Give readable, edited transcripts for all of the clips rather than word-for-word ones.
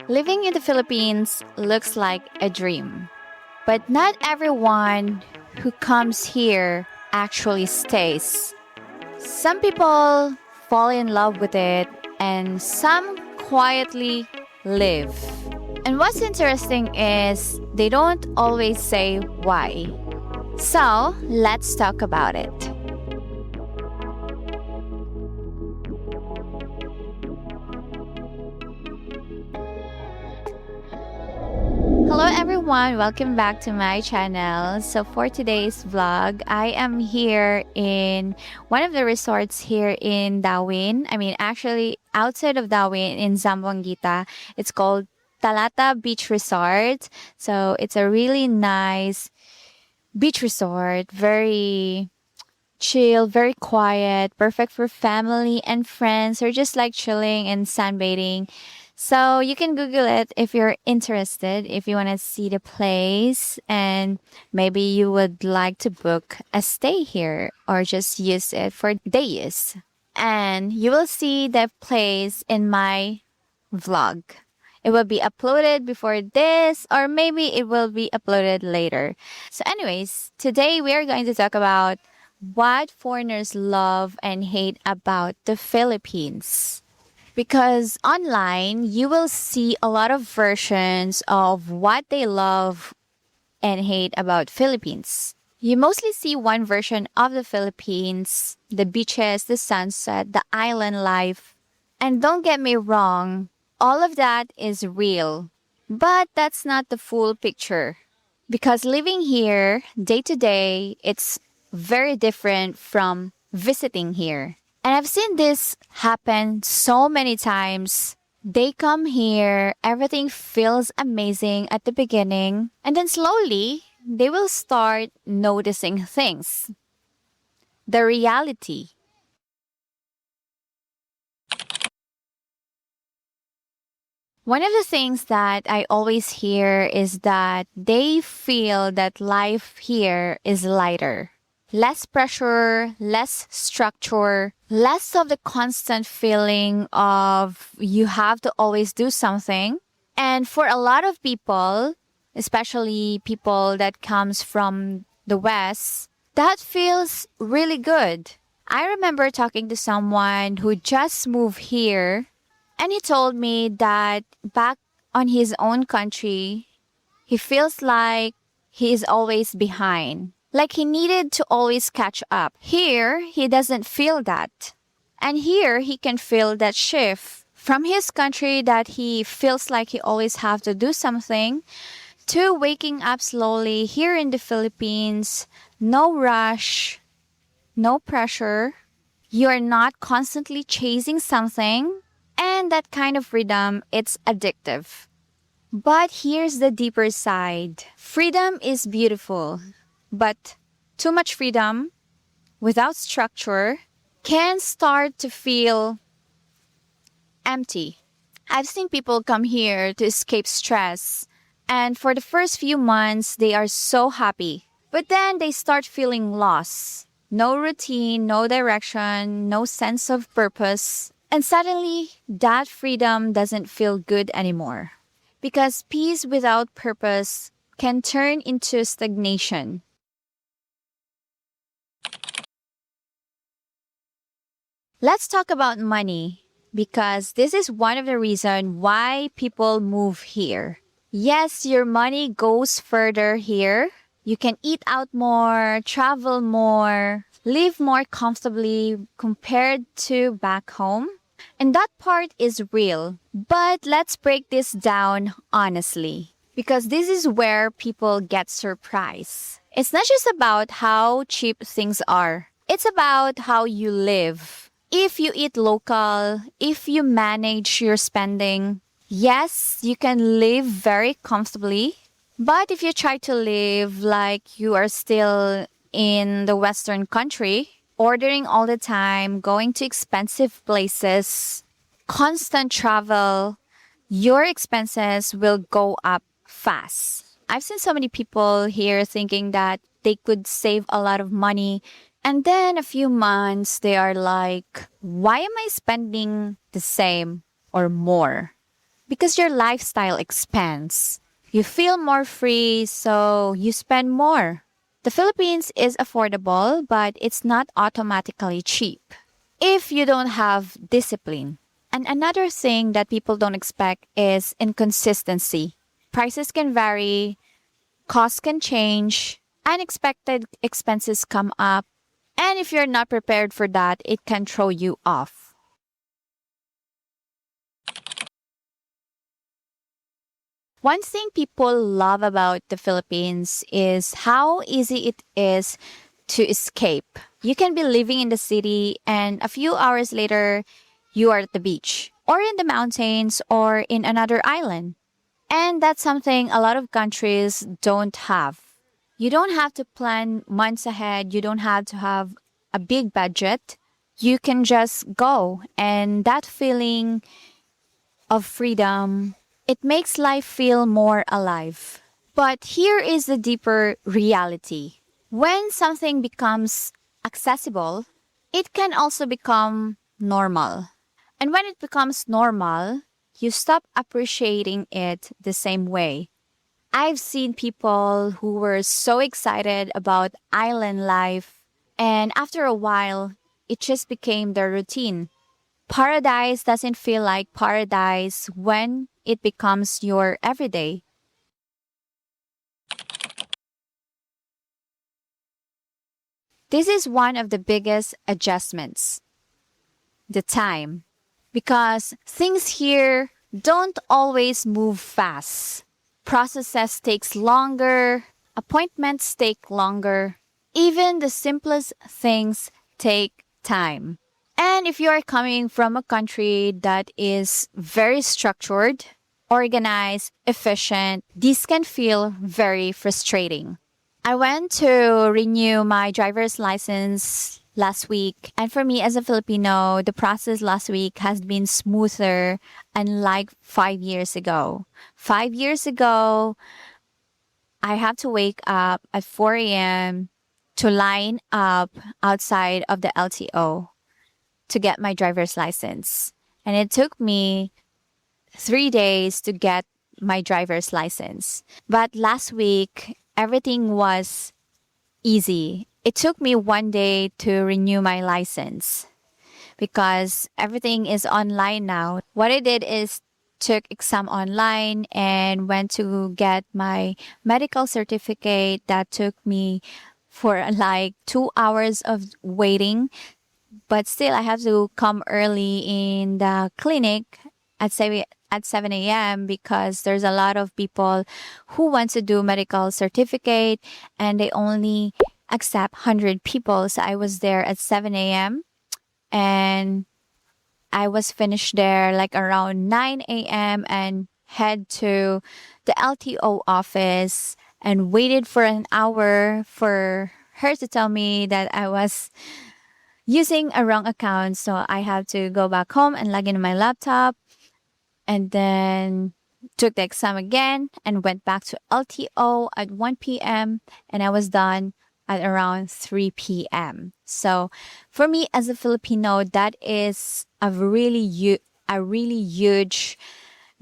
Living in the Philippines looks like a dream, but not everyone who comes here actually stays. Some people fall in love with it, and some quietly live. And what's interesting is they don't always say why. So let's talk about it. Hello everyone, welcome back to my channel. So for today's vlog, I am here in one of the resorts here in Darwin. Actually outside of Darwin in Zamboanguita. It's called Talata Beach Resort. So it's a really nice beach resort, very chill, very quiet, perfect for family and friends or just like chilling and sunbathing. So you can Google it if you're interested, if you want to see the place and maybe you would like to book a stay here or just use it for day use. And you will see the place in my vlog. It will be uploaded before this or maybe it will be uploaded later. So anyways, today we are going to talk about what foreigners love and hate about the Philippines. Because online, you will see a lot of versions of what they love and hate about Philippines. You mostly see one version of the Philippines, the beaches, the sunset, the island life. And don't get me wrong, all of that is real. But that's not the full picture. Because living here day to day, it's very different from visiting here. And I've seen this happen so many times. They come here, everything feels amazing at the beginning, and then slowly they will start noticing things. The reality. One of the things that I always hear is that they feel that life here is lighter. Less pressure, less structure, less of the constant feeling of you have to always do something. And for a lot of people, especially people that comes from the West, that feels really good. I remember talking to someone who just moved here and he told me that back on his own country, he feels like he is always behind. Like he needed to always catch up. Here, he doesn't feel that. And here, he can feel that shift from his country that he feels like he always have to do something to waking up slowly here in the Philippines. No rush, no pressure. You're not constantly chasing something. And that kind of freedom, it's addictive. But here's the deeper side. Freedom is beautiful. But too much freedom without structure can start to feel empty. I've seen people come here to escape stress, and for the first few months, they are so happy. But then they start feeling lost. No routine, no direction, no sense of purpose. And suddenly, that freedom doesn't feel good anymore. Because peace without purpose can turn into stagnation. Let's talk about money because this is one of the reasons why people move here. Yes, your money goes further here. You can eat out more, travel more, live more comfortably compared to back home. And that part is real. But let's break this down honestly because this is where people get surprised. It's not just about how cheap things are. It's about how you live. If you eat local, if you manage your spending, yes, you can live very comfortably. But if you try to live like you are still in the Western country, ordering all the time, going to expensive places, constant travel, your expenses will go up fast. I've seen so many people here thinking that they could save a lot of money. And then a few months, they are like, why am I spending the same or more? because your lifestyle expands. You feel more free, so you spend more. The Philippines is affordable, but it's not automatically cheap if you don't have discipline. And another thing that people don't expect is inconsistency. Prices can vary, costs can change, unexpected expenses come up, and if you're not prepared for that, it can throw you off. One thing people love about the Philippines is how easy it is to escape. You can be living in the city and a few hours later, you are at the beach or in the mountains or in another island. And that's something a lot of countries don't have. You don't have to plan months ahead, you don't have to have a big budget. You can just go, and that feeling of freedom, it makes life feel more alive. But here is the deeper reality. When something becomes accessible, it can also become normal. And when it becomes normal, you stop appreciating it the same way. I've seen people who were so excited about island life, and after a while, it just became their routine. Paradise doesn't feel like paradise when it becomes your everyday. This is one of the biggest adjustments, the time. Because things here don't always move fast. Processes takes longer, appointments take longer. Even the simplest things take time. And if you are coming from a country that is very structured, organized, efficient, this can feel very frustrating. I went to renew my driver's license last week. And for me as a Filipino, the process last week has been smoother unlike 5 years ago. 5 years ago, I have to wake up at 4 a.m. to line up outside of the LTO to get my driver's license. And it took me 3 days to get my driver's license. But last week, everything was easy. It took me 1 day to renew my license because everything is online now. What I did is took exam online and went to get my medical certificate. That took me for like 2 hours of waiting, but still I have to come early in the clinic at 7 a.m. because there's a lot of people who want to do medical certificate and they only accept 100 people. So I was there at 7 a.m. and I was finished there like around 9 a.m. and head to the LTO office and waited for an hour for her to tell me that I was using a wrong account. So I have to go back home and log in my laptop and then took the exam again and went back to LTO at 1 p.m. and I was done at around 3 p.m. So for me as a Filipino, that is a really huge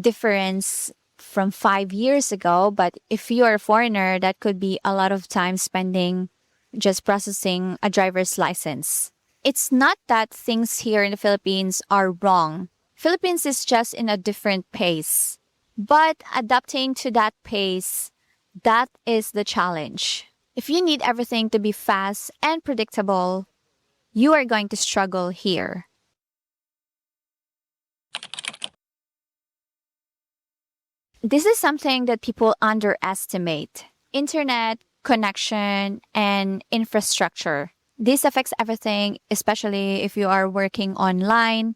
difference from 5 years ago. But if you are a foreigner, that could be a lot of time spending just processing a driver's license. It's not that things here in the Philippines are wrong. Philippines is just in a different pace. But adapting to that pace, that is the challenge. If you need everything to be fast and predictable, you are going to struggle here. This is something that people underestimate. Internet, connection, and infrastructure. This affects everything, especially if you are working online.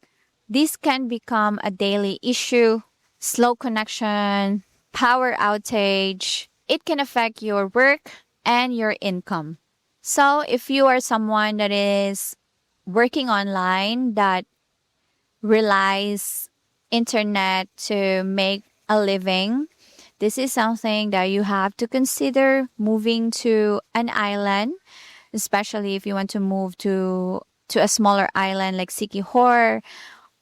This can become a daily issue. Slow connection, power outage. It can affect your work and your income. So if you are someone that is working online that relies internet to make a living, this is something that you have to consider moving to an island, especially if you want to move to a smaller island like Sikihor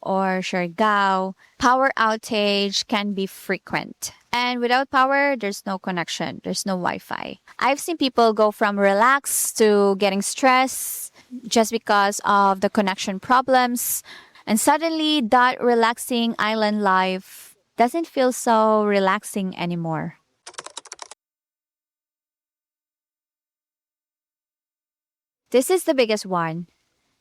or Siargao, power outage can be frequent. And without power, there's no connection, there's no Wi-Fi. I've seen people go from relaxed to getting stressed just because of the connection problems. And suddenly, that relaxing island life doesn't feel so relaxing anymore. This is the biggest one,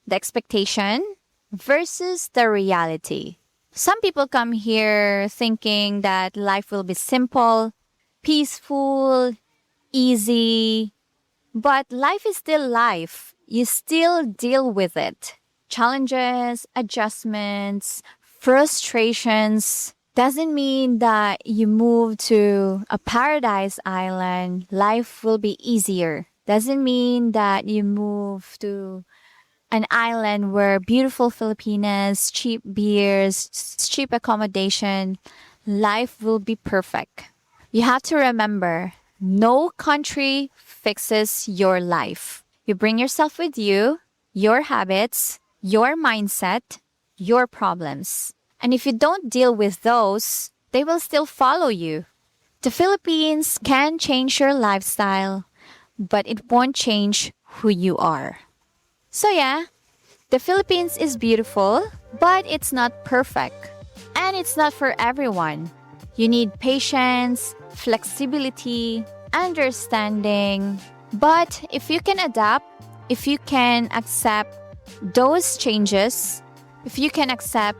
the expectation versus the reality. Some people come here thinking that life will be simple, peaceful, easy, but life is still life. You still deal with it. Challenges, adjustments, frustrations doesn't mean that you move to a paradise island, life will be easier. Doesn't mean that you move to an island where beautiful Filipinas, cheap beers, cheap accommodation, life will be perfect. You have to remember, no country fixes your life. You bring yourself with you, your habits, your mindset, your problems. And if you don't deal with those, they will still follow you. The Philippines can change your lifestyle, but it won't change who you are. So yeah, the Philippines is beautiful, but it's not perfect. And it's not for everyone. You need patience, flexibility, understanding. But if you can adapt, if you can accept those changes, if you can accept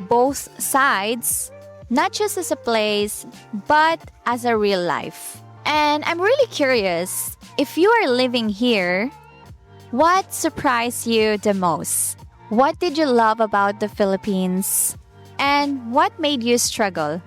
both sides, not just as a place, but as a real life. And I'm really curious, if you are living here, what surprised you the most? What did you love about the Philippines? And what made you struggle?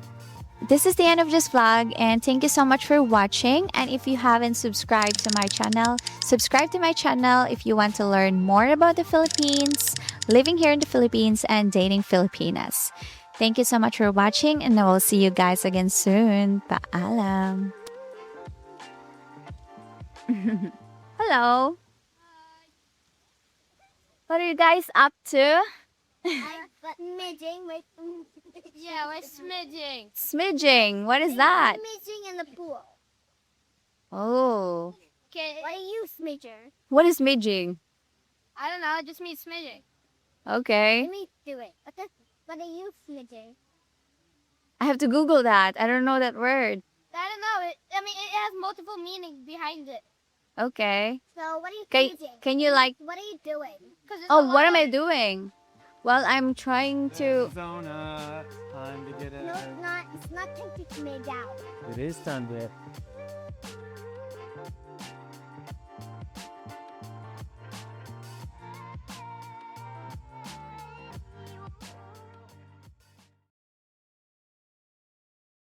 This is the end of this vlog, and thank you so much for watching. And if you haven't subscribed to my channel, subscribe to my channel if you want to learn more about the Philippines, living here in the Philippines, and dating Filipinas. Thank you so much for watching, and I will see you guys again soon. Paalam! Hello! What are you guys up to? Smidging. Yeah, we're smidging. Smidging. What is that? Smidging in the pool. Oh. Okay. What are you, smidger? What is midging? I don't know. It just means smidging. Okay. Let me do it. What are you, smidging? I have to Google that. I don't know that word. I don't know. It has multiple meanings behind it. Okay. So what are you smidging? Can you like... What are you doing? Oh, what am I doing? Well, I'm trying to... Arizona, time to get No, it. it's not. It's not time to smidge out. It is time to